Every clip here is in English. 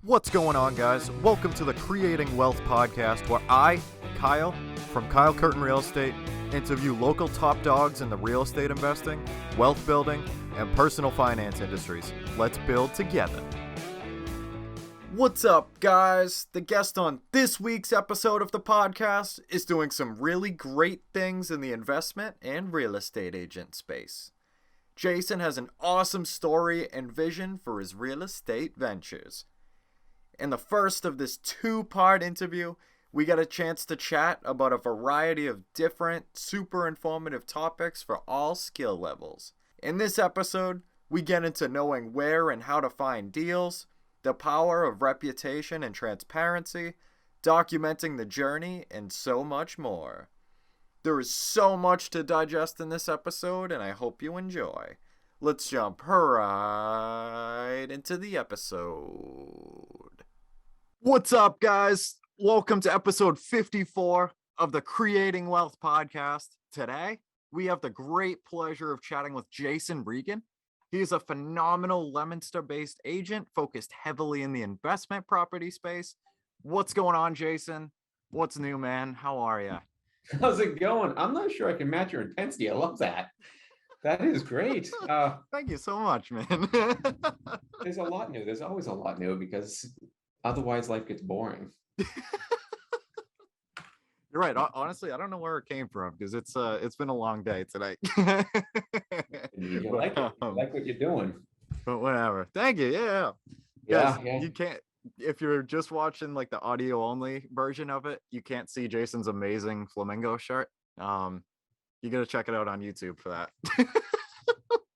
What's going on, guys? Welcome to the Creating Wealth Podcast, where I, Kyle, from Kyle Curtin Real Estate, interview local top dogs in the real estate investing, wealth building, and personal finance industries. Let's build together. What's up, guys? The guest on this week's episode of the podcast is doing some really great things in the investment and real estate agent space. Jason has an awesome story and vision for his real estate ventures. In the first of this two-part interview, we got a chance to chat about a variety of different, super informative topics for all skill levels. In this episode, we get into knowing where and how to find deals, the power of reputation and transparency, documenting the journey, and so much more. There is so much to digest in this episode, and I hope you enjoy. Let's jump right into the episode. What's up, guys? Welcome to episode 54 of the Creating Wealth Podcast. Today, we have the great pleasure of chatting with Jason Regan. He is a phenomenal Leominster-based agent focused heavily in the investment property space. What's going on, Jason? What's new, man? How are you? How's it going? I'm not sure I can match your intensity. I love that. That is great. Thank you so much, man. There's a lot new. There's always a lot new because otherwise life gets boring. You're right. Honestly, I don't know where it came from because it's been a long day tonight. You like it. You like what you're doing. But whatever. Thank you. Yeah. Yeah. You can't, if you're just watching like the audio only version of it, you can't see Jason's amazing flamingo shirt. You gotta check it out on YouTube for that.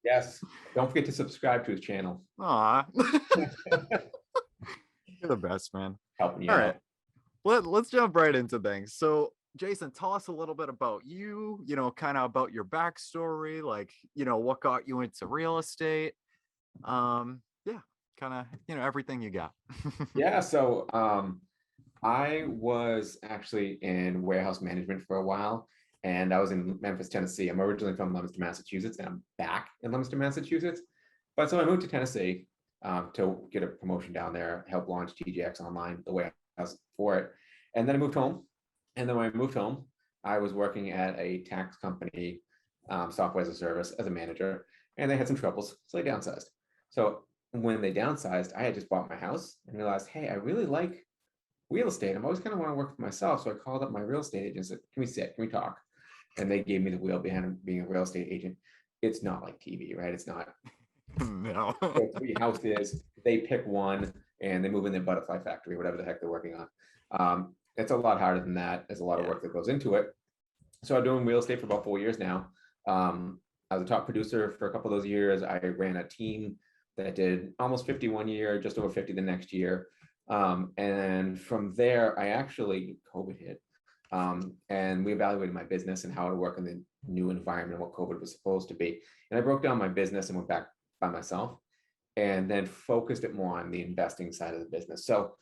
Yes. Don't forget to subscribe to his channel. Aw. You're the best, man. Helping you All out. right. Let's jump right into things. So, Jason, tell us a little bit about you, kind of about your backstory, like, what got you into real estate. Yeah, kind of, everything you got. Yeah. So I was actually in warehouse management for a while, and I was in Memphis, Tennessee. I'm originally from Leominster, Massachusetts, and I'm back in Leominster, Massachusetts. But so I moved to Tennessee to get a promotion down there, help launch TJX Online, the warehouse for it. And then I moved home. And then when I moved home, I was working at a tax company, software as a service, as a manager, and they had some troubles, so they downsized. So when they downsized, I had just bought my house and realized, hey, I really like real estate. I'm always kind of want to work for myself. So I called up my real estate agent and said, can we sit? Can we talk? And they gave me the wheel behind being a real estate agent. It's not like TV, right? It's not. No. So 3 houses, they pick one and they move in their butterfly factory, whatever the heck they're working on. It's a lot harder than that. There's a lot of work that goes into it. So I'm doing real estate for about 4 years now. I was a top producer for a couple of those years. I ran a team that did almost 50 one year, just over 50 the next year. And from there, I actually, COVID hit. And we evaluated my business and how to work in the new environment, what COVID was supposed to be. And I broke down my business and went back by myself and then focused it more on the investing side of the business. So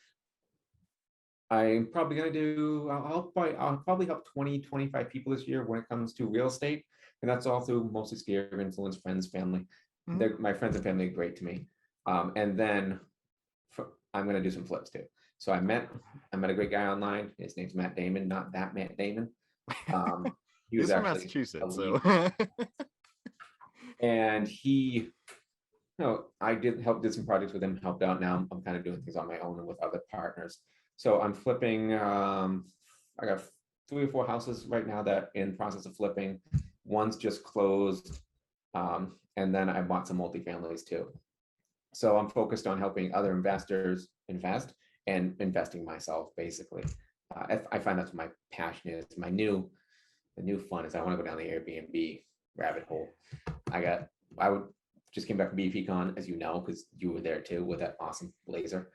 I'm probably going to do, I'll probably help 20, 25 people this year when it comes to real estate. And that's all through mostly sphere of influence, friends, family. Mm-hmm. My friends and family are great to me. And then I'm going to do some flips too. So I met a great guy online. His name's Matt Damon, not that Matt Damon. He was from actually Massachusetts. And he, I did some projects with him, helped out. Now I'm kind of doing things on my own and with other partners. So I'm flipping, I got 3 or 4 houses right now that in the process of flipping. One's just closed. And then I bought some multifamilies too. So I'm focused on helping other investors invest and investing myself, basically. I find that's what my passion is. The new fun is I want to go down the Airbnb rabbit hole. I just came back from BPCon, as you know, because you were there too with that awesome blazer.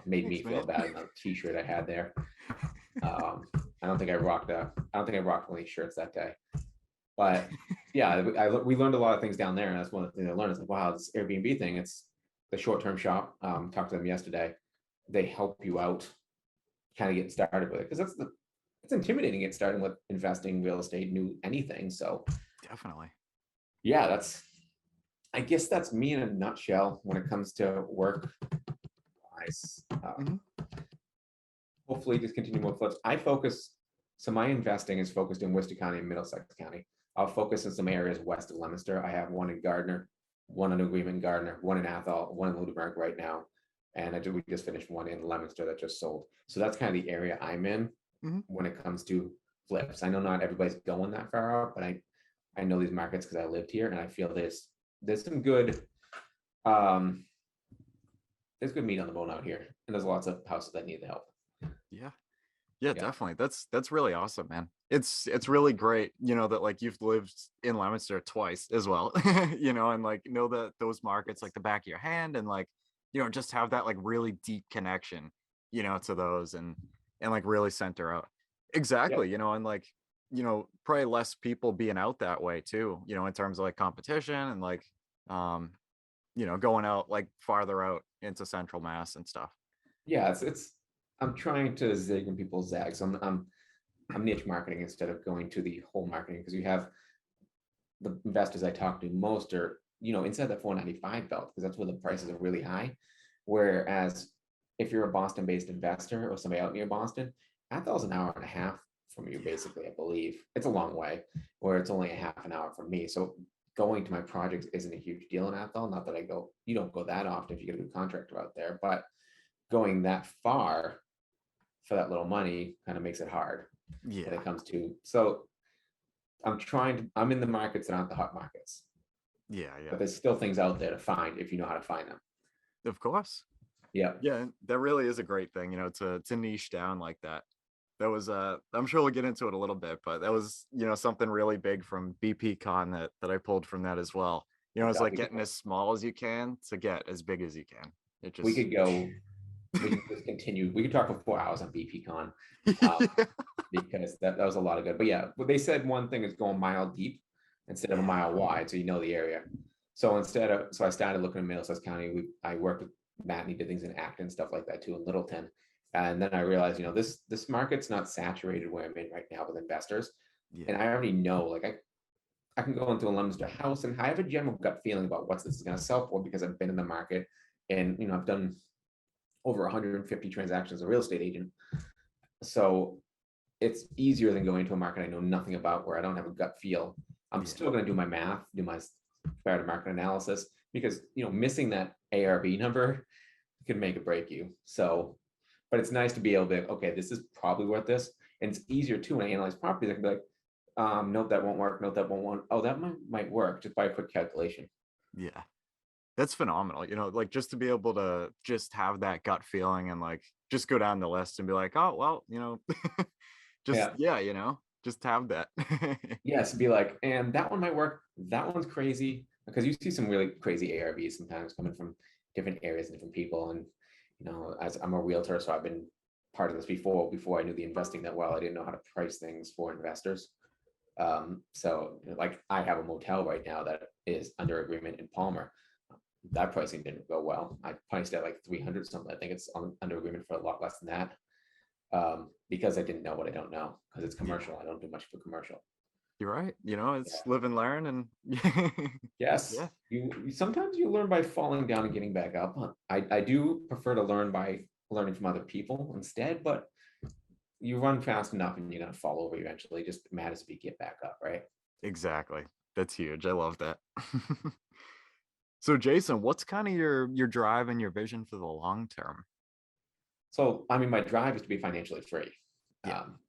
Made me feel bad about the t-shirt I had there. I don't think I rocked one of these shirts that day. But yeah, we learned a lot of things down there, and that's one of the things I learned. It's like, wow, this Airbnb thing, it's the short-term shop. Talked to them yesterday. They help you out, kind of get started with it, because it's intimidating getting started with investing, real estate, anything. So Definitely. Yeah, I guess that's me in a nutshell when it comes to work. nice. Mhm. Hopefully just continue more flips. So my investing is focused in Worcester County and Middlesex County. I'll focus in some areas west of Leominster. I have one in Gardner, one in agreement in Gardner, one in Athol, one in Lunenburg right now. And we just finished one in Leominster that just sold. So that's kind of the area I'm in Mhm. when it comes to flips. I know not everybody's going that far out, but I know these markets because I lived here, and I feel there's some good there's good meat on the bone out here, and there's lots of houses that need the help. Yeah. Yeah. Definitely. That's really awesome, man. It's really great, that like you've lived in Leominster twice as well, and like know that those markets like the back of your hand, and like, just have that like really deep connection, to those, and like really center out. Exactly, and like, probably less people being out that way too, in terms of like competition and like, going out like farther out into central Mass and stuff. Yeah, it's I'm trying to zig when people zag. So I'm niche marketing instead of going to the whole marketing, because you have the investors I talk to most are, inside that 495 belt, because that's where the prices are really high. Whereas if you're a Boston-based investor or somebody out near Boston, Athol's an hour and a half from you, basically, I believe. It's a long way, where it's only a half an hour from me. So going to my projects isn't a huge deal in Athol. Not that you don't go that often if you get a good contractor out there, but going that far for that little money kind of makes it hard when Yeah. it comes to. So I'm in the markets that aren't the hot markets, Yeah. but there's still things out there to find if you know how to find them. Of course. Yeah. Yeah, that really is a great thing, to niche down like that. That was I'm sure we'll get into it a little bit, but that was, something really big from BP Con that I pulled from that as well. It's like getting as small as you can to get as big as you can. It just We could just continue. We could talk for 4 hours on BP Con. Because that was a lot of good. But yeah, they said one thing is go a mile deep instead of a mile wide, so you know the area. So I started looking at Middlesex County. I worked with Matt, and he did things in Acton, stuff like that too, in Littleton. And then I realized, this market's not saturated where I'm in right now with investors. And I already know, like I can go into a Leominster house, and I have a general gut feeling about what this is going to sell for, because I've been in the market, and I've done over 150 transactions as a real estate agent. So it's easier than going to a market I know nothing about, where I don't have a gut feel. I'm still going to do my math, do my comparative market analysis, because missing that ARV number could make or break you. So, but it's nice to be able to, okay, this is probably worth this. And it's easier too when I analyze properties. I can be like, nope, that won't work. Nope, that won't work. Oh, that might work, just by a quick calculation. Yeah, that's phenomenal. Like just to be able to just have that gut feeling and like just go down the list and be like, oh well, just just have that. Yes, be like, and that one might work. That one's crazy, because you see some really crazy ARVs sometimes coming from different areas and different people. And as I'm a realtor, so I've been part of this before I knew the investing that well. I didn't know how to price things for investors. So like I have a motel right now that is under agreement in Palmer. That pricing didn't go well. I priced at like 300 something. I think it's under agreement for a lot less than that. Because I didn't know what I don't know, because it's commercial. I don't do much for commercial. You're right. It's live and learn. And yes, you sometimes you learn by falling down and getting back up. I do prefer to learn by learning from other people instead, but you run fast enough and you're gonna fall over eventually. Just matters if you get back up, right? Exactly. That's huge. I love that. So Jason, what's kind of your drive and your vision for the long term? So I mean, my drive is to be financially free,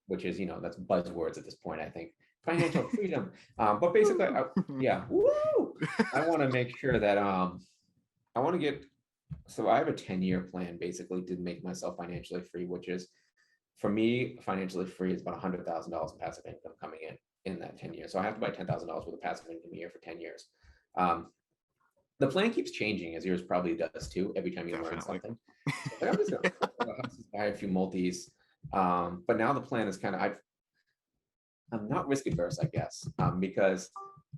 which is that's buzzwords at this point, I think. Financial freedom, but basically, woo! I want to make sure that I want to get. So I have a 10-year plan, basically, to make myself financially free, which is, for me, financially free is about $100,000 in passive income coming in that 10 years. So I have to buy $10,000 worth of passive income a year for 10 years. The plan keeps changing, as yours probably does too, every time you learn something. So I'm just gonna buy a few multis. But now the plan is kind of, I'm not risk adverse, I guess, because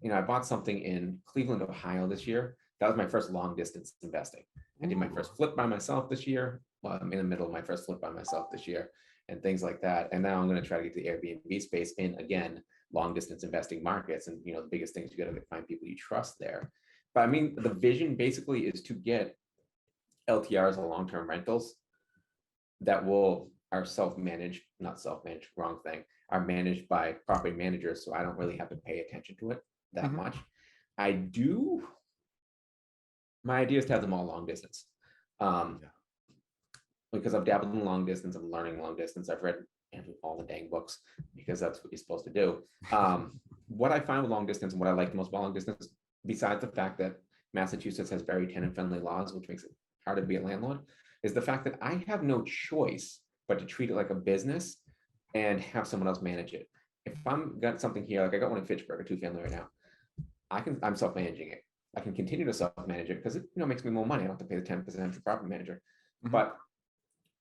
I bought something in Cleveland, Ohio this year. That was my first long distance investing. I did my first flip by myself this year. Well, I'm in the middle of my first flip by myself this year, and things like that. And now I'm going to try to get to the Airbnb space in, again, long distance investing markets. And the biggest thing is you got to find people you trust there. But I mean, the vision basically is to get LTRs or long-term rentals that are self-managed, not self-managed, wrong thing, are managed by property managers, so I don't really have to pay attention to it that much. My idea is to have them all long distance. Because I've dabbled in long distance, I'm learning long distance. I've read all the dang books because that's what you're supposed to do. What I find with long distance and what I like the most about long distance, besides the fact that Massachusetts has very tenant-friendly laws, which makes it harder to be a landlord, is the fact that I have no choice but to treat it like a business and have someone else manage it. If I'm got something here, like I got one in Fitchburg, a 2-family right now, I'm self-managing it. I can continue to self-manage it because it makes me more money. I don't have to pay the 10% for property manager. But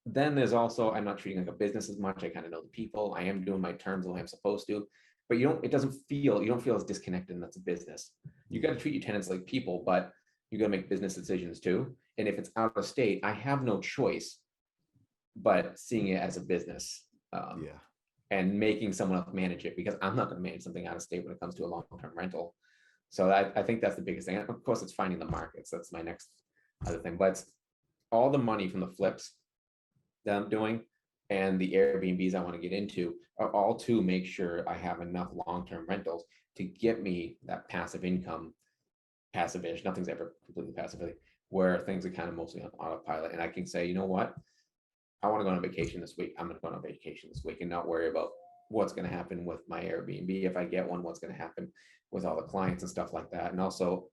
then there's also, I'm not treating like a business as much. I kind of know the people. I am doing my terms the way I'm supposed to, but you don't feel as disconnected, and that's a business. You got to treat your tenants like people, but you got to make business decisions too. And if it's out of state, I have no choice but seeing it as a business. And making someone else manage it, because I'm not going to manage something out of state when it comes to a long-term rental. So I think that's the biggest thing. Of course, it's finding the markets. That's my next other thing. But it's all the money from the flips that I'm doing and the Airbnbs I want to get into are all to make sure I have enough long-term rentals to get me that passive income, passive-ish. Nothing's ever completely passive, where things are kind of mostly on autopilot. And I can say, you know what? I want to go on vacation this week. I'm going to go on vacation this week and not worry about what's going to happen with my Airbnb. If I get one, what's going to happen with all the clients and stuff like that. And also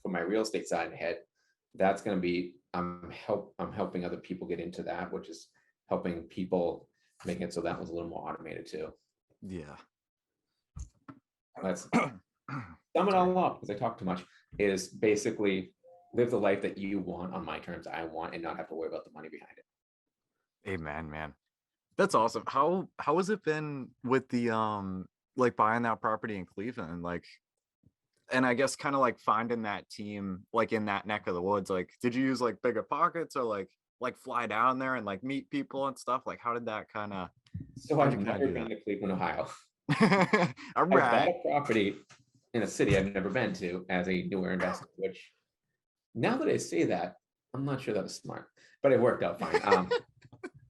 for my real estate side ahead, that's going to be, I'm helping other people get into that, which is helping people make it so that was a little more automated too. Yeah. Let's sum it all up, because I talk too much, is basically live the life that you want on my terms, I want, and not have to worry about the money behind it. Amen, man. That's awesome. How has it been with the like buying that property in Cleveland? Like, and I guess kind of like finding that team like in that neck of the woods. Like, did you use like Biggerpockets or like fly down there and like meet people and stuff? Like, how did that kind of? So I've never been to Cleveland, Ohio. All right. I bought a property in a city I've never been to as a newer investor, which now that I say that, I'm not sure that was smart, but it worked out fine.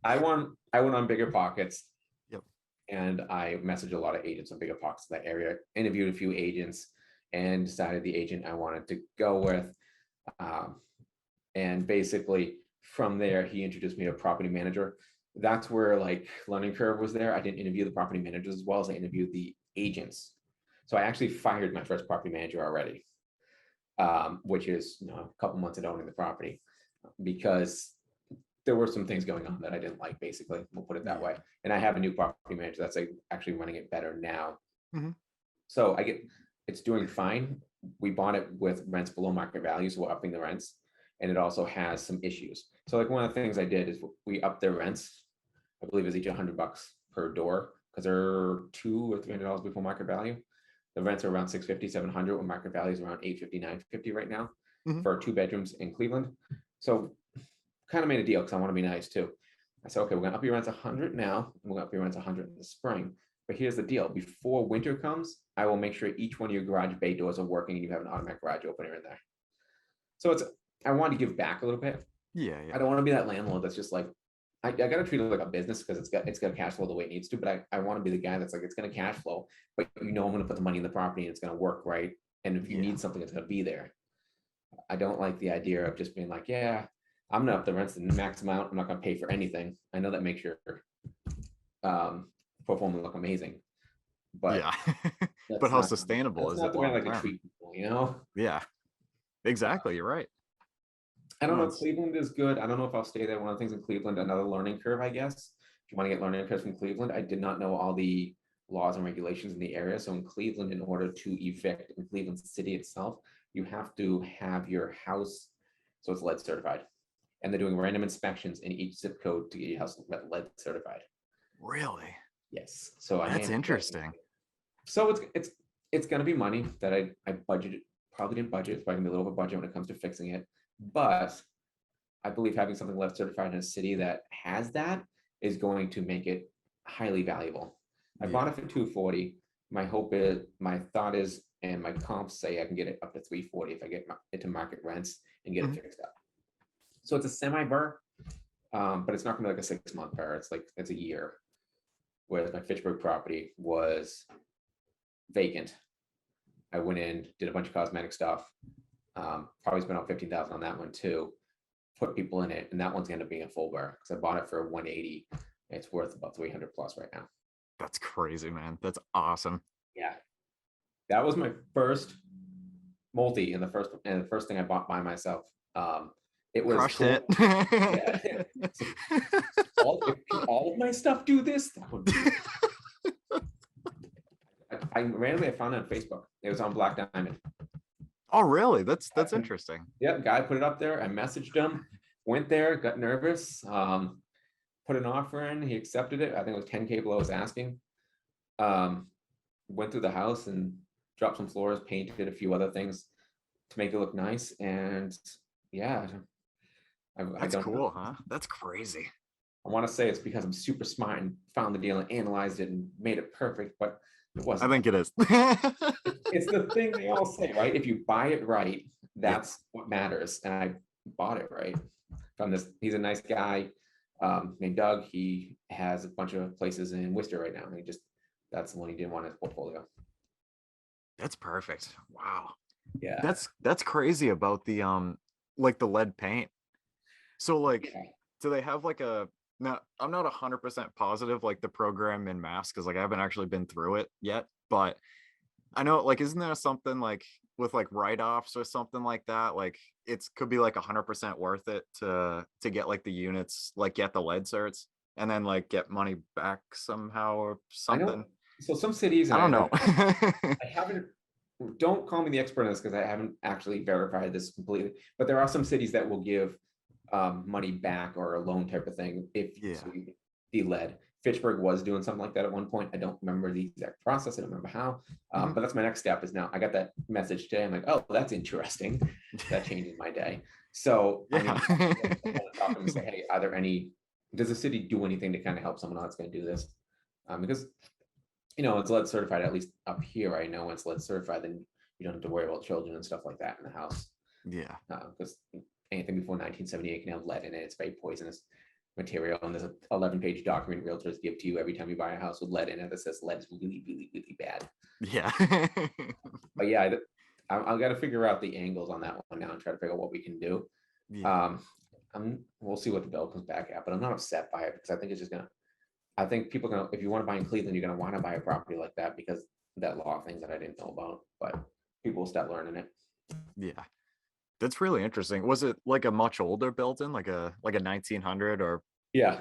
I went on Biggerpockets. Yep. And I messaged a lot of agents on Biggerpockets in that area, interviewed a few agents, and decided the agent I wanted to go with. And basically from there, he introduced me to a property manager. That's where like learning curve was there. I didn't interview the property managers as well as I interviewed the agents. So I actually fired my first property manager already, which is a couple months of owning the property, because there were some things going on that I didn't like, basically, we'll put it that way. And I have a new property manager that's actually running it better now. So it's doing fine. We bought it with rents below market value, so we're upping the rents, and it also has some issues. So like one of the things I did is we upped their rents. I believe it's each $100 per door, because they're $200 or $300 before market value. The rents are around $650, $700, when market value is around $850, $950 right now for 2 bedrooms in Cleveland. So kind of made a deal because I want to be nice too. I said, okay, we're gonna up your rents 100 now, and we're gonna up your rents 100 in the spring. But here's the deal: before winter comes, I will make sure each one of your garage bay doors are working and you have an automatic garage opener in there. So I want to give back a little bit. Yeah. I don't want to be that landlord that's just like, I got to treat it like a business because it's got cash flow the way it needs to. But I want to be the guy that's like, it's going to cash flow, but I'm going to put the money in the property and it's going to work right. And if you need something, it's going to be there. I don't like the idea of just being like, yeah, I'm gonna up the rents to the max amount. I'm not gonna pay for anything. I know that makes your performance look amazing, but but how sustainable is it? That's not the way I like to treat people, Yeah, exactly. You're right. I don't know. Cleveland is good. I don't know if I'll stay there. One of the things in Cleveland, another learning curve, I guess. If you want to get learning curves from Cleveland, I did not know all the laws and regulations in the area. So in Cleveland, in order to evict in Cleveland city itself, you have to have your house, so it's lead certified. And they're doing random inspections in each zip code to get your house lead certified. Really? Yes. So that's interesting. So it's going to be money that I budgeted, probably didn't budget, so I can be a little bit budget when it comes to fixing it. But I believe having something lead certified in a city that has that is going to make it highly valuable. I bought it for $240. My thought is, and my comps say I can get it up to $340 if I get it to market rents and get it fixed up. So it's a semi-burr, but it's not gonna be like a 6-month burr. It's a year. Whereas my Fitchburg property was vacant. I went in, did a bunch of cosmetic stuff. Probably spent about 15,000 on that one too. Put people in it, and that one's gonna be a full burr because I bought it for 180. It's worth about 300 plus right now. That's crazy, man. That's awesome. Yeah, that was my first multi and the first thing I bought by myself. It was Crushed cool. it. Yeah. If all of my stuff do this, that would be. I randomly found it on Facebook. It was on Black Diamond. Oh, really? That's interesting. Yep, guy put it up there. I messaged him, went there, got nervous, put an offer in. He accepted it. I think it was 10K below I was asking. Went through the house and dropped some floors, painted a few other things to make it look nice. And yeah, That's cool, huh? That's crazy. I want to say it's because I'm super smart and found the deal and analyzed it and made it perfect, but it wasn't. I think it is. It's the thing they all say, right? If you buy it right, that's what matters. And I bought it right from this. He's a nice guy named Doug. He has a bunch of places in Worcester right now. And that's the one he didn't want in his portfolio. That's perfect. Wow. Yeah. That's crazy about the like the lead paint. So like, do they have like now I'm not 100% positive like the program in Mass because like I haven't actually been through it yet, but I know like isn't there something like with like write-offs or something like that? Like could be like 100% worth it to get like the units, like get the lead certs and then like get money back somehow or something. So some cities, I don't know. I haven't. Don't call me the expert on this because I haven't actually verified this completely. But there are some cities that will give money back or a loan type of thing if the lead. Fitchburg was doing something like that at one point. I don't remember the exact process. I don't remember how. But that's my next step. Is now I got that message today. I'm like, oh, that's interesting. That changes my day. So I want to talk to them and say, hey, does the city do anything to kind of help someone else going to do this? Because it's lead certified, at least up here. I know when it's lead certified, then you don't have to worry about children and stuff like that in the house. Yeah. Because anything before 1978 can have lead in it. It's very poisonous material. And there's an 11-page document realtors give to you every time you buy a house with lead in it that says lead is really, really, really bad. Yeah. But yeah, I've got to figure out the angles on that one now and try to figure out what we can do. Yeah. We'll see what the bill comes back at, but I'm not upset by it because I think it's just I think people if you want to buy in Cleveland, you're going to want to buy a property like that because that law of things that I didn't know about, but people will start learning it. Yeah. That's really interesting. Was it like a much older building, like a 1900 or? Yeah.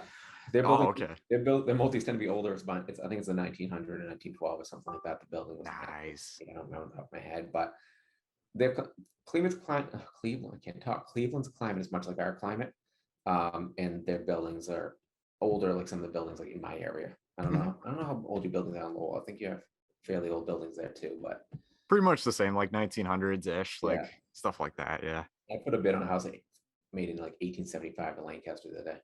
They're building, okay. Their multis tend to be older. I think it's a 1900 and 1912 or something like that. The building was nice. I don't know off the top of my head, but Cleveland's climate is much like our climate. And their buildings are older, like some of the buildings like in my area. I don't know how old your buildings are on Lowell. I think you have fairly old buildings there too, but pretty much the same, like 1900s ish, like stuff like that. Yeah. I put a bid on a house made in like 1875 in Lancaster the other day.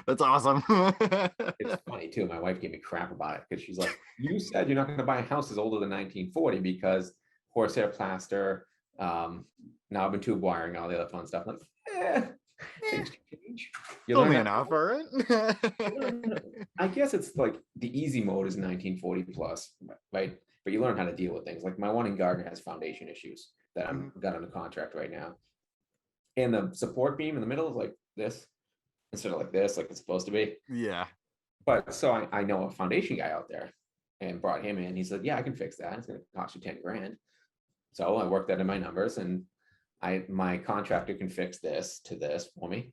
That's awesome. It's funny too. My wife gave me crap about it because she's like, you said you're not going to buy a house that's older than 1940 because horsehair plaster, knob and tube wiring, all the other fun stuff. I'm like, things change. Only an offer, I guess it's like the easy mode is 1940 plus, right? But you learn how to deal with things. Like my one in Gardner has foundation issues that I'm got under contract right now. And the support beam in the middle is like this instead of like this, like it's supposed to be. Yeah. But so I know a foundation guy out there and brought him in. He said, yeah, I can fix that. It's going to cost you 10 grand. So I worked that in my numbers and my contractor can fix this to this for me.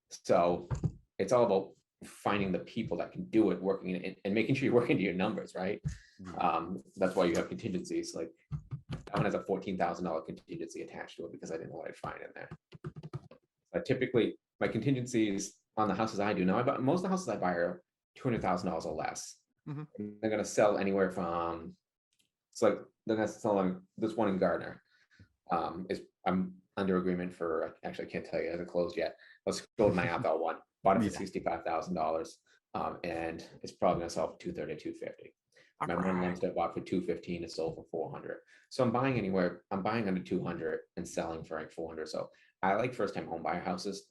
So it's all about finding the people that can do it, working in, and making sure you're working to your numbers, right? That's why you have contingencies. Like that one has a $14,000 contingency attached to it because I didn't know what I'd find in there. But typically, my contingencies on the houses I do now, most of the houses I buy are $200,000 or less. They're going to sell anywhere from, they're going to sell this one in Gardner. I'm under agreement for, actually I can't tell you, it hasn't closed yet. Let's go with my Athol one. Bought it for $65,000, and it's probably going to sell for $230,000 to $250,000. My one Leominster bought for $215,000, it sold for $400,000. So I'm buying under $200,000 and selling for like $400,000. So I like first time home buyer houses,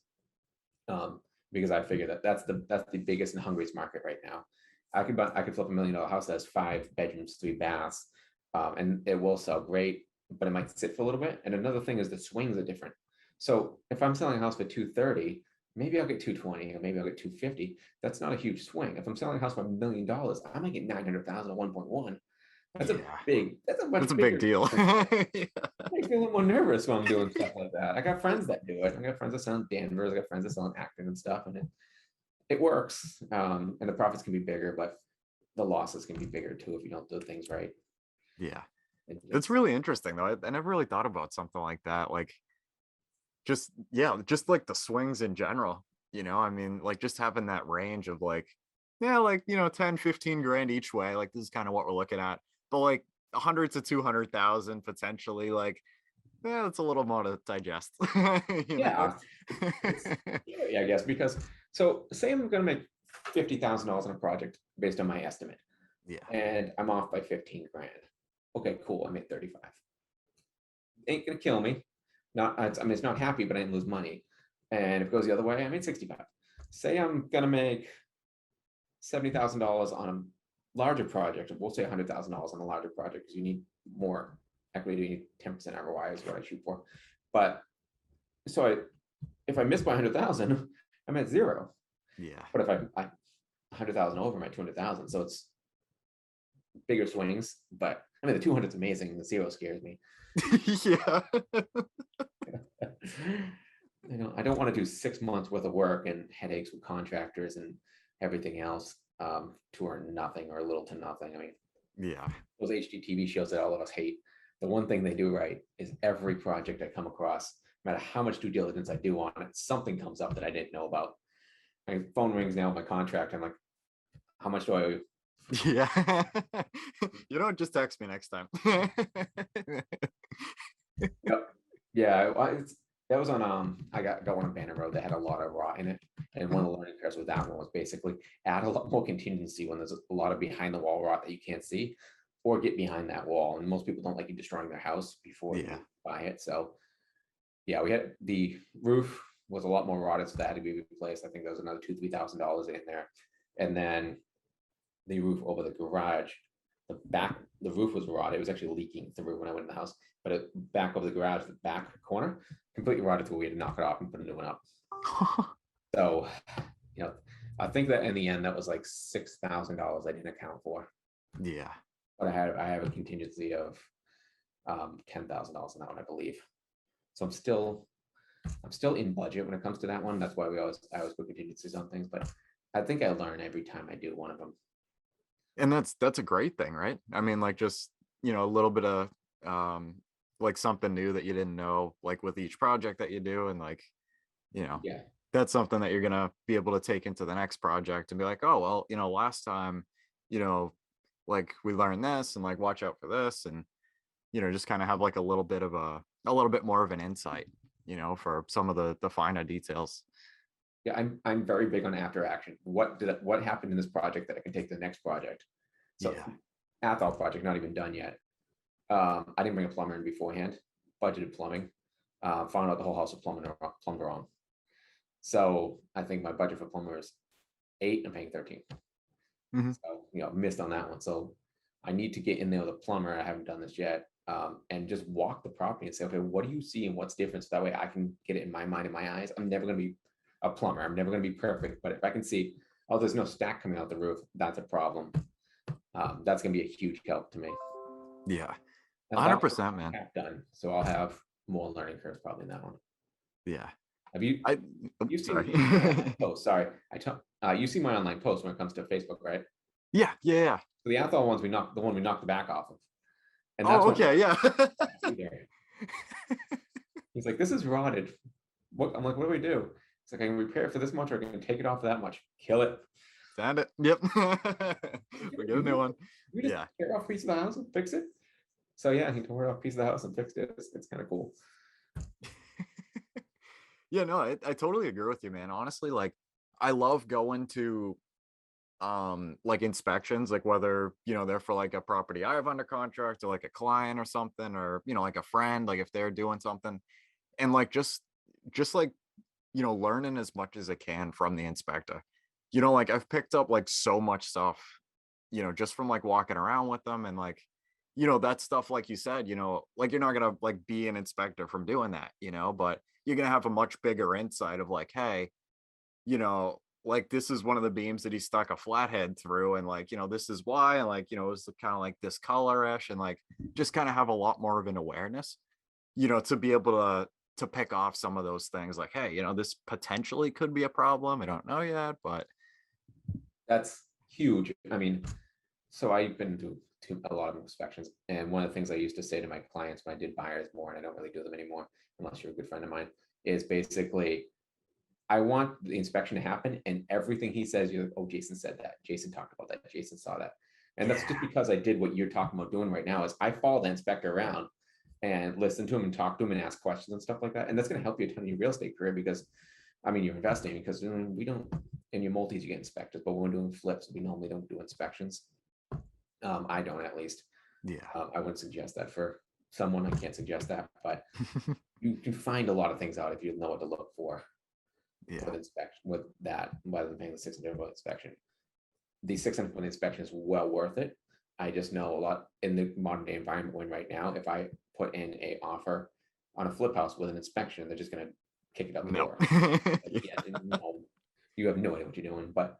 because I figure that that's the biggest and hungriest market right now. I could flip $1 million house that has 5 bedrooms, 3 baths, and it will sell great, but it might sit for a little bit. And another thing is the swings are different. So if I'm selling a house for 230, maybe I'll get 220 or maybe I'll get 250. That's not a huge swing. If I'm selling a house for $1 million, I might get 900,000 or 1.1. That's a much That's a big bigger deal. Yeah. Makes me a little more nervous when I'm doing stuff like that. I got friends that do it. I got friends that sell in Danvers. I got friends that sell in Acton and stuff, and it works. And the profits can be bigger, but the losses can be bigger too if you don't do things right. Yeah. And It's really interesting though. I never really thought about something like that. Like just like the swings in general, I mean, like just having that range of like, yeah, like, 10, 15 grand each way. Like this is kind of what we're looking at. But like 100 to 200,000 potentially, like, yeah, it's a little more to digest. yeah, yeah, I guess, because so say I'm gonna make $50,000 on a project based on my estimate, Yeah. and I'm off by 15 grand. Okay, cool. I made 35. Ain't gonna kill me. I mean, it's not happy, but I didn't lose money. And if it goes the other way, I made 65. Say I'm gonna make $70,000 on a larger project. We'll say $100,000 on a larger project because you need more equity. You need 10% ROI is what I shoot for. But so if I miss by 100,000, I'm at zero. Yeah. But if I 100,000 over, I'm at 200,000. So it's bigger swings. But I mean, the 200 is amazing. The zero scares me. Yeah. I don't want to do 6 months worth of work and headaches with contractors and everything else to earn nothing or little to nothing. I mean, Yeah. those HGTV shows that all of us hate, the one thing they do right is every project I come across, no matter how much due diligence I do on it, something comes up that I didn't know about. My phone rings now with my contract. I'm like, how much do I owe you? Yeah. Just text me next time. Yep. Yeah, that was on I got one on Banner Road that had a lot of rot in it. And one of the learning curves with that one was basically add a lot more contingency when there's a lot of behind the wall rot that you can't see, or get behind that wall. And most people don't like you destroying their house before you buy it. So yeah, we had the roof was a lot more rotted, so that had to be replaced. I think there was another $2,000-3,000 in there. And then the roof over the garage, the roof was rotted. It was actually leaking through when I went in the house, but back over the garage, the back corner, completely rotted through. We had to knock it off and put a new one up. So, I think that in the end, that was like $6,000 I didn't account for. Yeah. But I have a contingency of $10,000 on that one, I believe. So I'm still in budget when it comes to that one. That's why I always put contingencies on things, but I think I learn every time I do one of them. And that's a great thing, right? I mean, like just, a little bit of like something new that you didn't know, like with each project that you do. And like, Yeah. that's something that you're going to be able to take into the next project and be like, oh, well, last time, like we learned this and like, watch out for this. And, just kind of have like a little bit more of an insight, for some of the finer details. Yeah, I'm very big on after action. What happened in this project that I can take to the next project? So Athol project not even done yet. I didn't bring a plumber in beforehand. Budgeted plumbing. Found out the whole house was plumbed wrong. So I think my budget for plumber is 8. I'm paying 13. Mm-hmm. So missed on that one. So I need to get in there with a plumber. I haven't done this yet. And just walk the property and say, okay, what do you see and what's different? So that way I can get it in my mind and my eyes. I'm never going to be a plumber. I'm never going to be perfect, but if I can see, oh, there's no stack coming out the roof, that's a problem. That's going to be a huge help to me. Yeah, 100%, man. Done. So I'll have more learning curves probably in that one. Yeah. Have you? You sorry. Oh, sorry. You see my online post when it comes to Facebook, right? Yeah. So the Athol ones the one we knocked the back off of. And that's okay. Yeah. He's like, this is rotted. I'm like, what do we do? It's like, I can repair it for this much, or I can take it off for that much. Kill it. Sand it. Yep. We get a new one. We just tear off a piece of the house and fix it. So yeah, he tore off a piece of the house and fixed it. It's kind of cool. Yeah, no, I totally agree with you, man. Honestly, like I love going to like inspections, like whether they're for like a property I have under contract or like a client or something, or like a friend, like if they're doing something, and like just just like, learning as much as I can from the inspector. Like I've picked up like so much stuff, just from like walking around with them, and like, that stuff, like you said, like you're not gonna like be an inspector from doing that, but you're gonna have a much bigger insight of like, hey, like this is one of the beams that he stuck a flathead through, and like, this is why, and like, it's kind of like this colorish, and like just kind of have a lot more of an awareness, to be able to pick off some of those things like, hey, this potentially could be a problem. I don't know yet, but That's huge. I mean, so I've been to a lot of inspections, and one of the things I used to say to my clients when I did buyers more, and I don't really do them anymore unless you're a good friend of mine, is basically, I want the inspection to happen, and everything he says, you're like, oh, Jason said that, Jason talked about that, Jason saw that. And that's just because I did what you're talking about doing right now, is I follow the inspector around and listen to him and talk to him and ask questions and stuff like that. And that's going to help you a ton in your real estate career, because I mean, you're investing, because we don't, in your multis, you get inspectors, but when we're doing flips, we normally don't do inspections. I don't, at least. I wouldn't suggest that for someone. I can't suggest that, but you can find a lot of things out if you know what to look for. With inspection, with that, rather than paying the $600 inspection. The $600 inspection is well worth it. I just know a lot in the modern day environment we're in right now. If I put in a offer on a flip house with an inspection, they're just going to kick it out the door. No, you have no idea what you're doing. But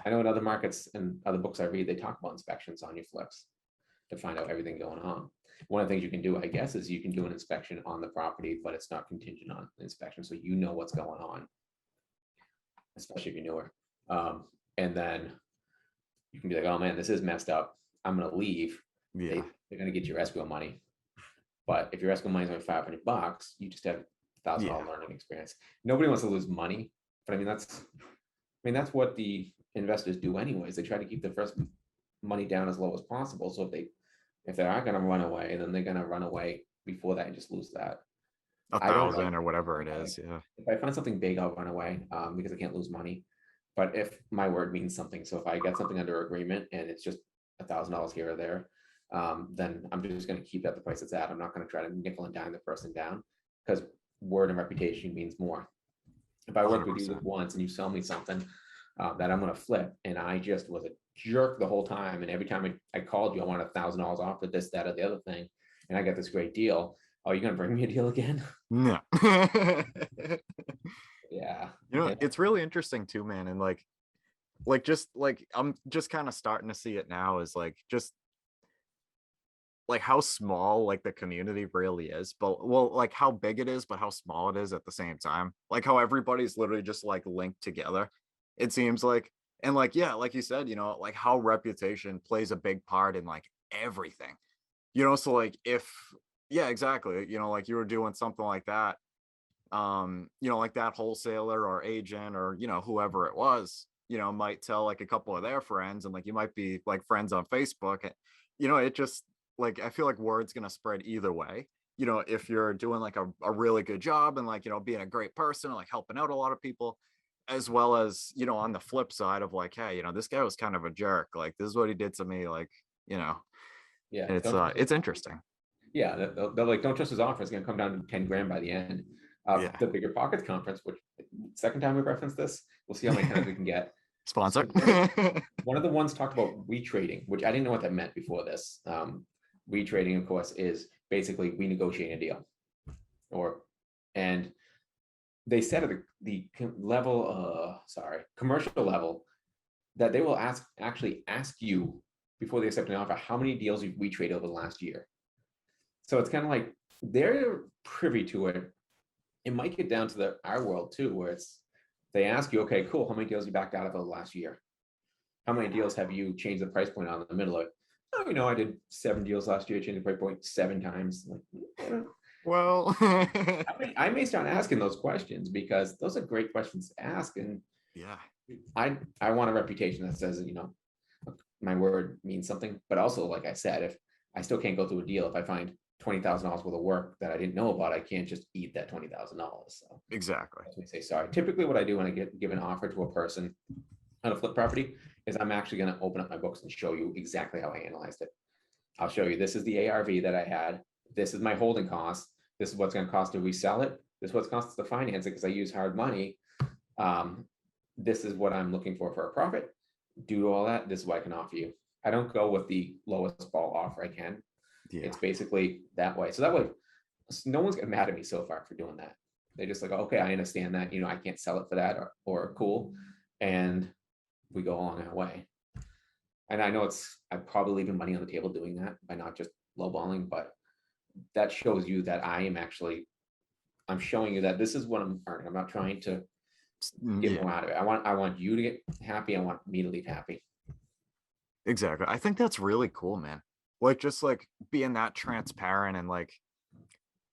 I know in other markets and other books I read, they talk about inspections on your flips to find out everything going on. One of the things you can do, I guess, is you can do an inspection on the property, but it's not contingent on inspection, so you know what's going on, especially if you're newer. And then you can be like, oh man, this is messed up, I'm gonna leave. They're gonna get your escrow money, but if your escrow money is only $500, you just have $1,000 learning experience. Nobody wants to lose money, but I mean that's what the investors do anyways. They try to keep the first money down as low as possible, so if they are going to run away, then they're going to run away before that and just lose that 1,000 or whatever it is. If I find something big, I'll run away, because I can't lose money. But if my word means something, so if I get something under agreement and it's just $1,000 here or there, then I'm just going to keep it at the price it's at. I'm not going to try to nickel and dime the person down, because word and reputation means more. If I work 100%. With you once and you sell me something that I'm going to flip, and I just was a jerk the whole time, and every time I called you, I wanted $1,000 off for this, that, or the other thing, and I got this great deal. Oh, you're going to bring me a deal again? No. Yeah. It's really interesting too, man. And like just like I'm just kind of starting to see it now, is like just like how small like the community really is, but like how big it is, but how small it is at the same time. Like how everybody's literally just like linked together, it seems like. And like, yeah, like you said, like how reputation plays a big part in like everything, so like exactly, like you were doing something like that, like that wholesaler or agent or whoever it was, might tell like a couple of their friends, and like you might be like friends on Facebook, and it just like, I feel like word's gonna spread either way, if you're doing like a really good job and like being a great person and like helping out a lot of people, as well as on the flip side of like, hey, this guy was kind of a jerk, like this is what he did to me, like it's interesting. They're like, don't trust his offer, it's going to come down to 10 grand by the end. The Biggerpockets conference, which second time we referenced this, we'll see how many times we can get sponsor. So one of the ones talked about retrading, which I didn't know what that meant before this. Retrading, of course, is basically renegotiating a deal, and they said at the level, commercial level, that they will actually ask you before they accept an offer how many deals you've retraded over the last year. So it's kind of like they're privy to it. It might get down to our world too, where they ask you, okay, cool, how many deals you backed out of the last year? How many deals have you changed the price point on in the middle of it? Oh, I did 7 deals last year, changed the price point 7 times. Like, well, I may start asking those questions, because those are great questions to ask. And I want a reputation that says, my word means something. But also, like I said, if I still can't go through a deal, if I find $20,000 worth of work that I didn't know about, I can't just eat that $20,000. So exactly. Let me say sorry. Typically, what I do when I give an offer to a person on a flip property is I'm actually going to open up my books and show you exactly how I analyzed it. I'll show you, this is the ARV that I had. This is my holding cost. This is what's going to cost to resell it. This is what costs to finance it because I use hard money. This is what I'm looking for a profit. Due to all that, this is what I can offer you. I don't go with the lowest ball offer I can. Yeah. It's basically that way. So that way, no one's getting mad at me so far for doing that. They're just like, okay, I understand that, I can't sell it for that, or cool. And we go along our way. And I know I'm probably leaving money on the table doing that by not just lowballing, but that shows you that I'm showing you that this is what I'm earning. I'm not trying to get more out of it. I want you to get happy. I want me to leave happy. Exactly. I think that's really cool, man. Like, just like being that transparent, and like,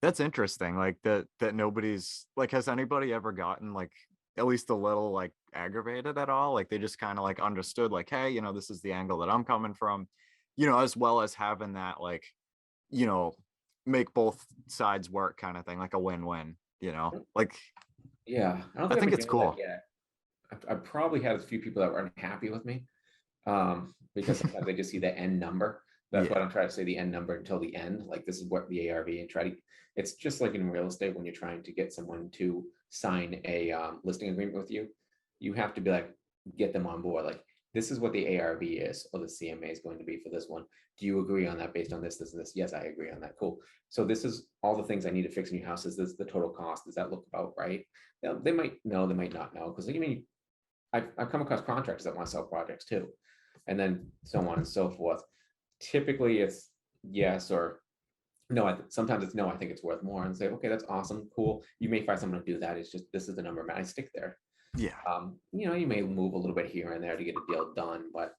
that's interesting. Like that nobody's like, has anybody ever gotten like at least a little like aggravated at all? Like they just kind of like understood like, hey, this is the angle that I'm coming from, as well as having that like, make both sides work kind of thing, like a win-win, like. Yeah, I think it's cool. I probably had a few people that were unhappy with me, because sometimes they just see the end number. That's why I don't try to say the end number until the end. Like, this is what the ARV, and it's just like in real estate when you're trying to get someone to sign a listing agreement with you. You have to be like, get them on board. Like, this is what the ARV is, or the CMA is going to be for this one. Do you agree on that based on this, this, and this? Yes, I agree on that. Cool. So this is all the things I need to fix in your house. Is this the total cost? Does that look about right? They might know, they might not know, because I've come across contractors that want to sell projects too, and then so on and so forth. Typically it's yes or no. Sometimes it's no, I think it's worth more, and say, okay, that's awesome, cool. You may find someone to do that. It's just, this is the number, man. I stick there. Yeah. You may move a little bit here and there to get a deal done, but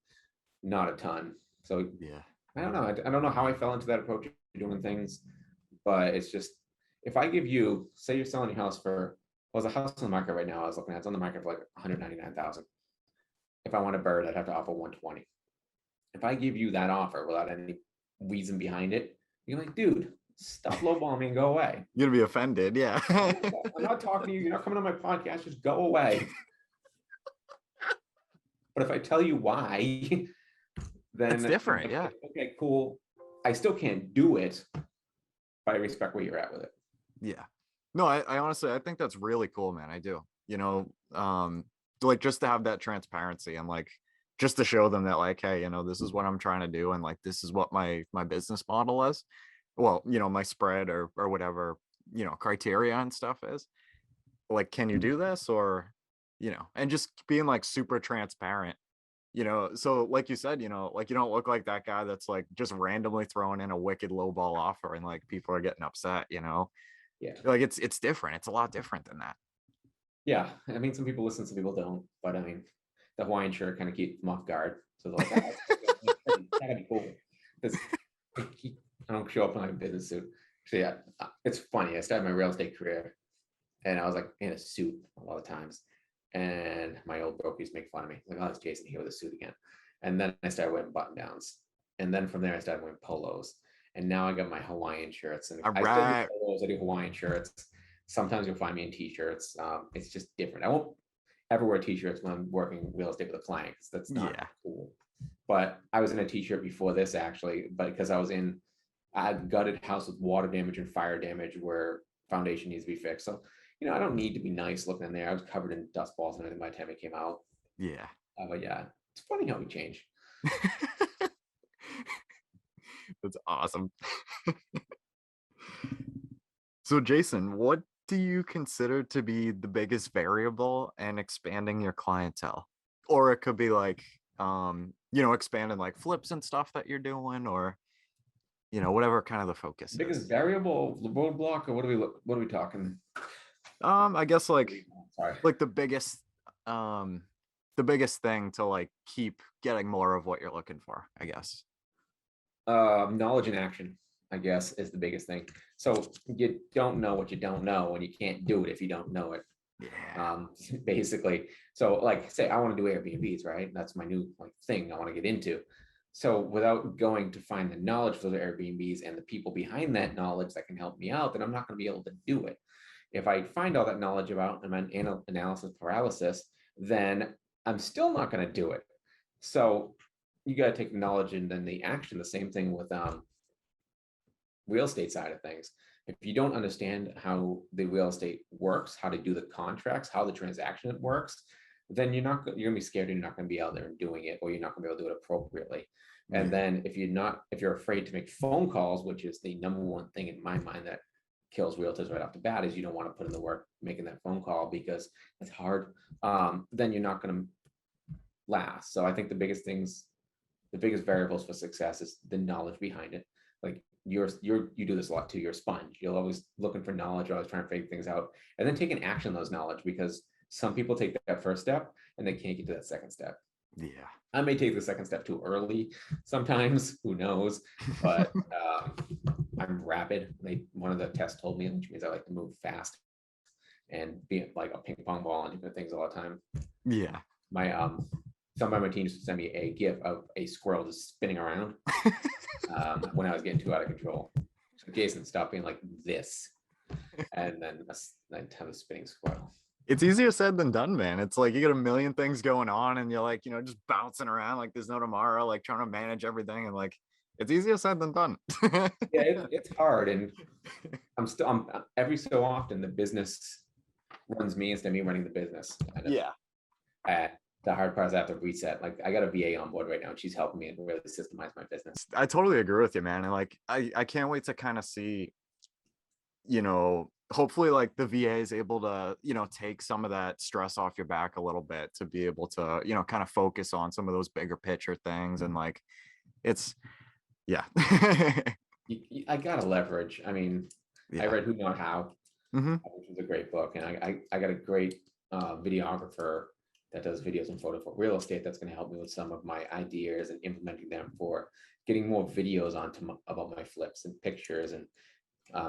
not a ton. So yeah, I don't know. I don't know how I fell into that approach of doing things, but it's just, if I give you, say you're selling your house for, well, there's a house on the market right now I was looking at, it's on the market for like 199,000. If I want a bird, I'd have to offer 120. If I give you that offer without any reason behind it, you're like, dude, stop lowballing me and go away. You're gonna be offended. Yeah. I'm not talking to you. You're not coming on my podcast. Just go away. But if I tell you why, then it's different. Yeah. Okay, cool. I still can't do it, but I respect where you're at with it. Yeah. No, I honestly, I think that's really cool, man. I do. Like, just to have that transparency, and like, just to show them that like, hey, this is what I'm trying to do, and like, this is what my business model is. Well, my spread or whatever, criteria and stuff is. Like, can you do this? Or, and just being like super transparent, so like you said, like, you don't look like that guy that's like just randomly throwing in a wicked low ball offer and like people are getting upset, Yeah. Like, it's different. It's a lot different than that. Yeah. I mean, some people listen, some people don't, but I mean, the Hawaiian shirt kind of keeps them off guard. So they're like, that'd be cool. I don't show up in my business suit. So yeah, it's funny. I started my real estate career and I was like in a suit a lot of times. And my old broker used to make fun of me. Like, oh, it's Jason here with a suit again. And then I started wearing button downs. And then from there, I started wearing polos. And now I got my Hawaiian shirts. And I still do polos, I do Hawaiian shirts. Sometimes you'll find me in t-shirts. It's just different. I won't ever wear t-shirts when I'm working real estate with a client, because that's not cool. But I was in a t-shirt before this, actually, but because I was in a gutted house with water damage and fire damage where foundation needs to be fixed. So, I don't need to be nice looking in there. I was covered in dust balls and everything by the time it came out. Yeah. But yeah, it's funny how we change. That's awesome. So Jason, what do you consider to be the biggest variable in expanding your clientele? Or it could be like, expanding like flips and stuff that you're doing, or, whatever kind of the focus biggest is. Variable, roadblock, or what are we talking? I guess like the biggest thing to like keep getting more of what you're looking for, I guess. Knowledge and action, I guess, is the biggest thing. So you don't know what you don't know, and you can't do it if you don't know it. Yeah. Basically. So like, say I want to do Airbnbs, right? That's my new thing I want to get into. So without going to find the knowledge for the Airbnbs and the people behind that knowledge that can help me out, then I'm not going to be able to do it. If I find all that knowledge about analysis paralysis, then I'm still not going to do it. So you got to take the knowledge and then the action. The same thing with real estate side of things. if you don't understand how the real estate works, how to do the contracts, how the transaction works, then you're gonna be scared and you're not gonna be out there and doing it, or you're not gonna be able to do it appropriately. And then if you're afraid to make phone calls, which is the number one thing in my mind that kills realtors right off the bat, is you don't want to put in the work making that phone call because it's hard. Then you're not going to last. So I think the biggest variables for success is the knowledge behind it. Like you do this a lot too. You're a sponge. You're always looking for knowledge. You're always trying to figure things out, and then taking action on those knowledge, because some people take that first step and they can't get to that second step. Yeah. I may take the second step too early sometimes, who knows, but I'm rapid. One of the tests told me, which means I like to move fast and be like a ping pong ball and different things all the time. Yeah. Somebody on my team used to send me a GIF of a squirrel just spinning around when I was getting too out of control. So Jason, stop being like this. And then I'd have a spinning squirrel. It's easier said than done, man. It's like you got a million things going on and you're like, just bouncing around like there's no tomorrow, like trying to manage everything, and like it's easier said than done. Yeah, it's hard, and I'm every so often the business runs me instead of me running the business. Yeah. The hard part is I have to reset. Like I got a VA on board right now and she's helping me and really systemize my business. I totally agree with you, man. And like I can't wait to kind of see, hopefully like the VA is able to, take some of that stress off your back a little bit to be able to, kind of focus on some of those bigger picture things. And like, it's, yeah. I got to leverage. I mean, yeah. I read Who Not How, which was a great book. And I got a great videographer that does videos and photo for real estate that's going to help me with some of my ideas and implementing them for getting more videos about my flips and pictures and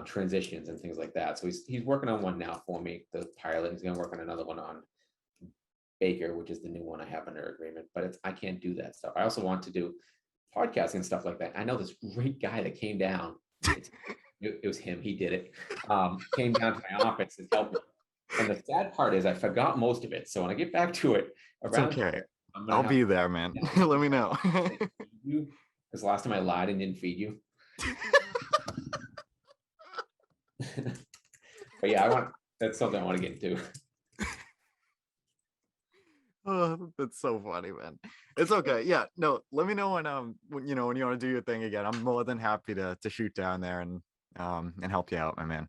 transitions and things like that. So he's working on one now for me, the pilot. He's going to work on another one on Baker, which is the new one I have under agreement, but I can't do that stuff. I also want to do podcasting and stuff like that. I know this great guy that came down. It was him. He did it. Came down to my office and helped me. And the sad part is I forgot most of it. So when I get back to it, it's okay. I'll be there, man. Let me know. Because last time I lied and didn't feed you. But yeah, that's something I want to get into. Oh, that's so funny, man. It's okay. Yeah, no, let me know when you want to do your thing again. I'm more than happy to shoot down there and help you out, my man.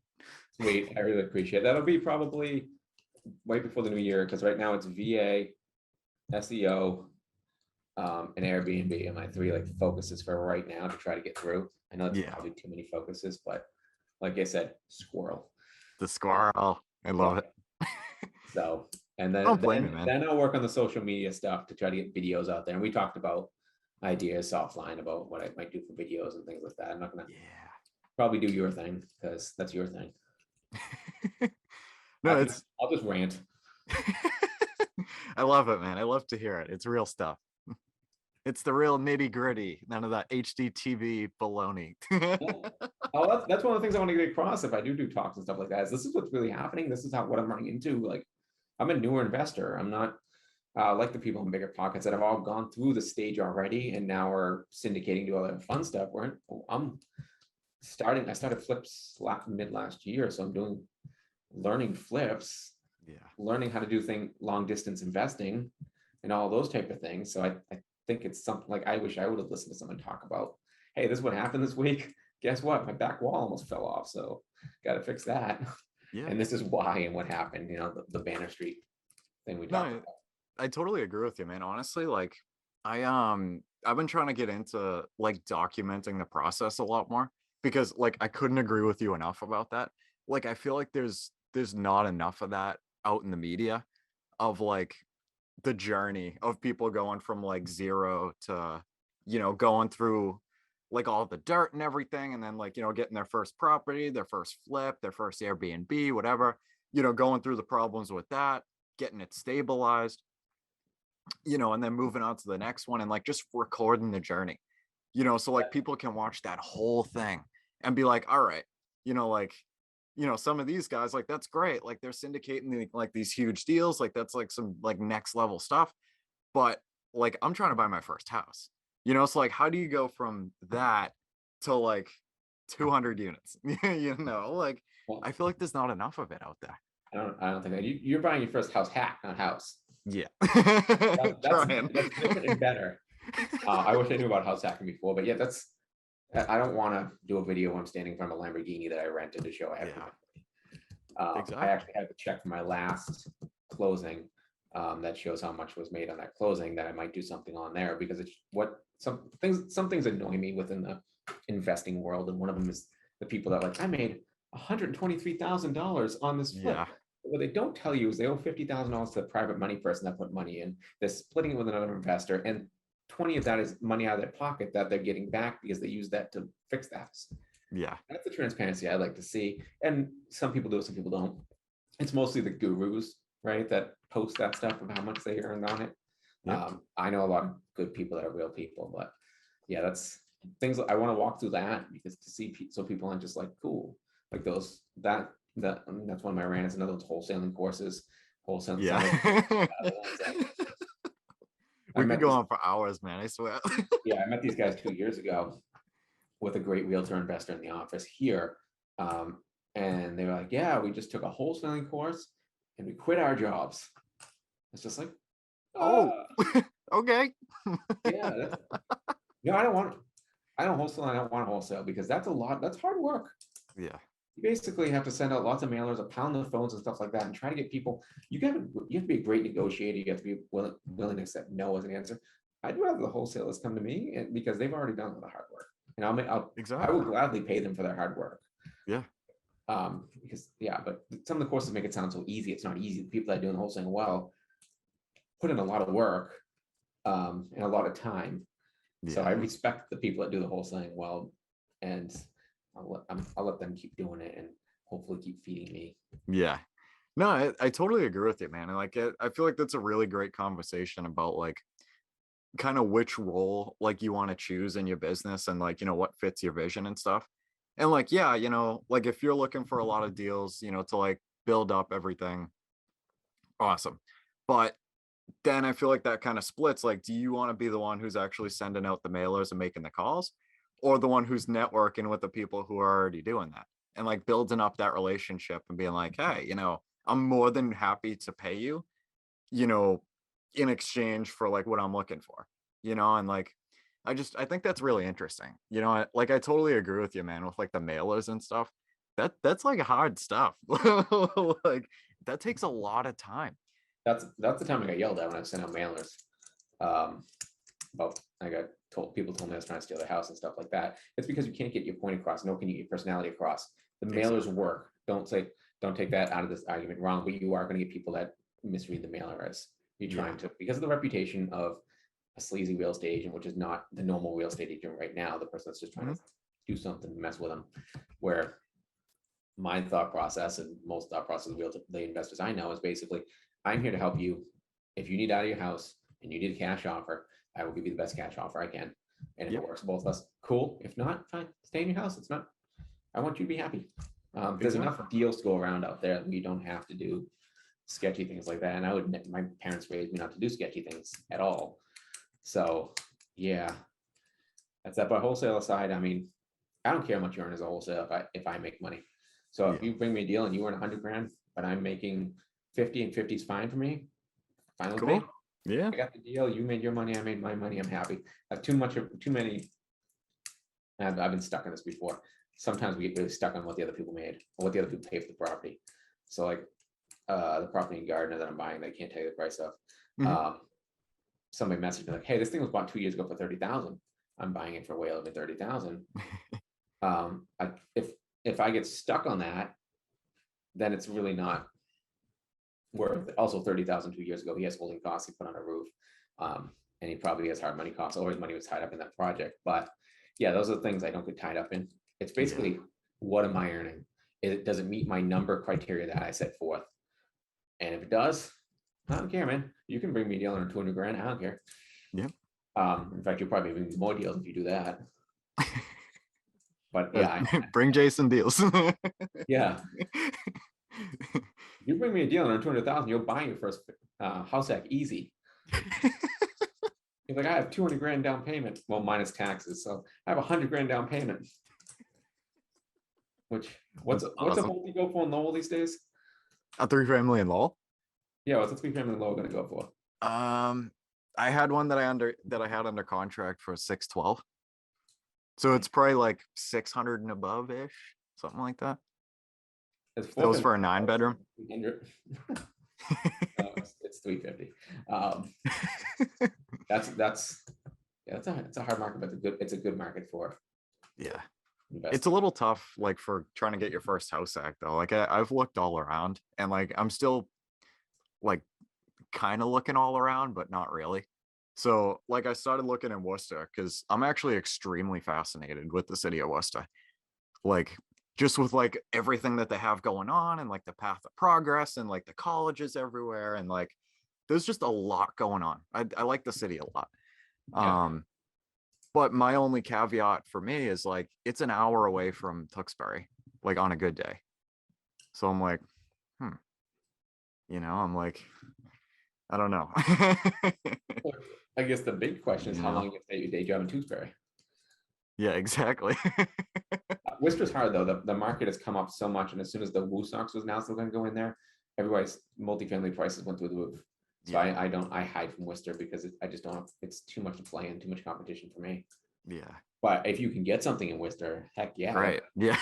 Sweet. I really appreciate it. That'll be probably right before the new year, because right now it's VA, SEO, and Airbnb are my three focuses for right now to try to get through. I know that's probably too many focuses, but like I said, squirrel. The squirrel. I love it. So, and then, don't blame me, man. Then I'll work on the social media stuff to try to get videos out there. And we talked about ideas offline about what I might do for videos and things like that. I'm not going to probably do your thing because that's your thing. No, I'll just rant. I love it, man. I love to hear it. It's real stuff. It's the real nitty gritty. None of that HDTV baloney. Oh, that's one of the things I want to get across if I do talks and stuff like that. This is what's really happening. This is what I'm running into. Like, I'm a newer investor. I'm not like the people in Biggerpockets that have all gone through the stage already and now are syndicating, do all that fun stuff. I started flips mid last year, so I'm learning flips, learning how to do long distance investing and all those type of things. So I think it's something like I wish I would have listened to someone talk about, hey, this is what happened this week. Guess what? My back wall almost fell off. So got to fix that. Yeah. And this is why and what happened, the Banner Street thing we talked about. I totally agree with you, man. Honestly, like I've been trying to get into documenting the process a lot more because I couldn't agree with you enough about that. I feel like there's not enough of that out in the media of the journey of people going from zero to, going through all the dirt and everything. And then getting their first property, their first flip, their first Airbnb, whatever, going through the problems with that, getting it stabilized, and then moving on to the next one and just recording the journey, so people can watch that whole thing and be like, all right, some of these guys, that's great. They're syndicating these huge deals. That's some next level stuff. But I'm trying to buy my first house, so how do you go from that to 200 units. You know, like Well, I feel like there's not enough of it out there. I don't think that you're buying your first house hack, not house. Yeah. That's Trying. different and better. I wish I knew about house hacking before, but yeah, I don't want to do a video where I'm standing in front of a Lamborghini that I rented to show I have. Exactly. I actually have a check for my last closing that shows how much was made on that closing, that I might do something on there, because it's some things annoy me within the investing world, and one of them is the people that like, I made $123,000 on this flip. Yeah. What they don't tell you is they owe $50,000 to the private money person that put money in. They're splitting it with another investor, and 20 of that is money out of their pocket that they're getting back because they use that to fix the house. Yeah. That's the transparency I like to see. And some people do it, some people don't. It's mostly the gurus, right, that post that stuff of how much they earned on it. Yep. I know a lot of good people that are real people, but yeah, that's things I want to walk through that, because to see so people aren't just like, cool, like that's one of my rants, another wholesaling courses, wholesaling. Yeah. We could go on for hours, man, I swear. Yeah, I met these guys 2 years ago with a great realtor investor in the office here. And they were like, yeah, we just took a wholesaling course and we quit our jobs. It's just like, Okay. Yeah. I don't wholesale. I don't want to wholesale, because that's hard work. Yeah. You basically have to send out lots of mailers, a pound the phones and stuff like that, and try to get people. You have to be a great negotiator. You have to be willing to accept no as an answer. I'd rather the wholesalers come to me, because they've already done the hard work, and I will gladly pay them for their hard work. Yeah. But some of the courses make it sound so easy. It's not easy. The people that are doing wholesaling well put in a lot of work and a lot of time. Yeah. So I respect the people that do the wholesaling well, and I'll let them keep doing it and hopefully keep feeding me. Yeah. No, I totally agree with you, man. And like, I feel like that's a really great conversation about like kind of which role like you want to choose in your business, and like, what fits your vision and stuff. And like, yeah, like if you're looking for a lot of deals, to like build up everything, awesome. But then I feel like that kind of splits. Like, do you want to be the one who's actually sending out the mailers and making the calls, or the one who's networking with the people who are already doing that and like building up that relationship and being like, hey, I'm more than happy to pay you, in exchange for like what I'm looking for, and like, I think that's really interesting. I totally agree with you, man, with like the mailers and stuff. That's like hard stuff. Like that takes a lot of time. That's the time I got yelled at when I sent out mailers. About people told me I was trying to steal their house and stuff like that. It's because you can't get your point across, nor can you get your personality across. The mailers work. Don't take that out of this argument wrong, but you are going to get people that misread the mailer as you're trying to, because of the reputation of a sleazy real estate agent, which is not the normal real estate agent right now, the person that's just trying to do something to mess with them. Where my thought process, and most thought process of the investors I know, is basically, I'm here to help you. If you need out of your house and you need a cash offer, I will give you the best cash offer I can. And if it works for both of us, cool. If not, fine, stay in your house. I want you to be happy. There's enough deals to go around out there that you don't have to do sketchy things like that. And my parents raised me not to do sketchy things at all. So yeah, that's that. But wholesale aside, I mean, I don't care how much you earn as a wholesaler if I make money. So if you bring me a deal and you earn 100 grand, but I'm making 50, and 50 is fine for me. Fine with me. Yeah. I got the deal. You made your money. I made my money. I'm happy. I have too many. I've been stuck in this before. Sometimes we get really stuck on what the other people made or what the other people pay for the property. So like the property in Gardner that I'm buying, they can't tell you the price of. Somebody messaged me like, hey, this thing was bought 2 years ago for $30,000. I'm buying it for way over $30,000. If I get stuck on that, then it's really not worth it. Also, $30,000 2 years ago, he has holding costs he put on a roof, and he probably has hard money costs, or his money was tied up in that project. But yeah, those are the things I don't get tied up in. It's basically, what am I earning? Does it meet my number criteria that I set forth? And if it does, I don't care, man. You can bring me a deal under 200 grand. I don't care. Yeah. In fact, you'll probably bring me more deals if you do that. But yeah, bring Jason deals. Yeah. You bring me a deal under 200,000, you'll buy your first house hack easy. You're like, I have 200 grand down payment, well, minus taxes, so I have 100 grand down payment. What's a multi go for in Lowell these days? A 3-family in Lowell? Yeah, what's a 3-family in Lowell gonna go for? I had one that I had under contract for 612. So it's probably like 600 and above ish, something like that. That was for a 9-bedroom. It's 350. It's a hard market, but it's a good market for. Yeah, it's a little tough, like for trying to get your first house act though. Like I've looked all around, and like I'm still like kind of looking all around, but not really. So like I started looking in Worcester because I'm actually extremely fascinated with the city of Worcester. Like just with like everything that they have going on and like the path of progress and like the colleges everywhere and like there's just a lot going on. I like the city a lot. Yeah. But my only caveat for me is like it's an hour away from Tewksbury, like on a good day. So I'm like, I'm like, I don't know. I guess the big question is how long you stay your day job in Tewksbury. Yeah, exactly. Worcester's hard though. The market has come up so much, and as soon as the Woosocks was announced they're going to go in there, everybody's multifamily prices went through the roof. So yeah. I hide from Worcester because I just don't. It's too much to play in, too much competition for me. Yeah. But if you can get something in Worcester, heck yeah. Right. Yeah.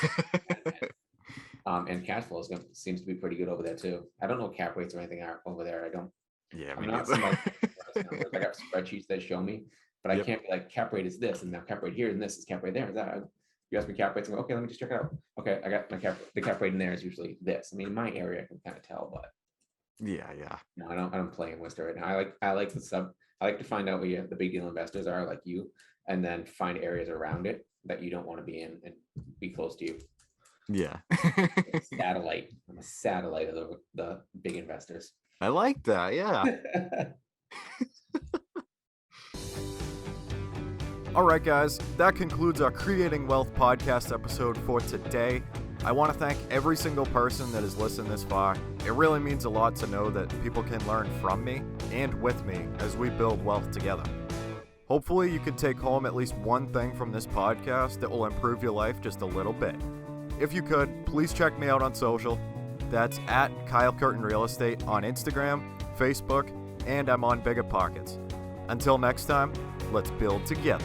And cash flow seems to be pretty good over there too. I don't know cap rates or anything are over there. I don't. Yeah. I'm not somebody. I got spreadsheets that show me, but I can't be like cap rate is this, and now cap rate here, and this is cap rate there. Is that? You ask me cap rates, and go, okay, let me just check it out. Okay, I got my the cap rate in there is usually this. I mean, in my area I can kind of tell, but yeah. No, I don't play in Worcester right now. I like to find out where the big deal investors are, like you, and then find areas around it that you don't want to be in and be close to you. Yeah. Satellite. I'm a satellite of the big investors. I like that. Yeah. All right, guys, that concludes our Creating Wealth podcast episode for today. I want to thank every single person that has listened this far. It really means a lot to know that people can learn from me and with me as we build wealth together. Hopefully, you can take home at least one thing from this podcast that will improve your life just a little bit. If you could, please check me out on social. That's at Kyle Curtin Real Estate on Instagram, Facebook, and I'm on Biggerpockets. Until next time, let's build together.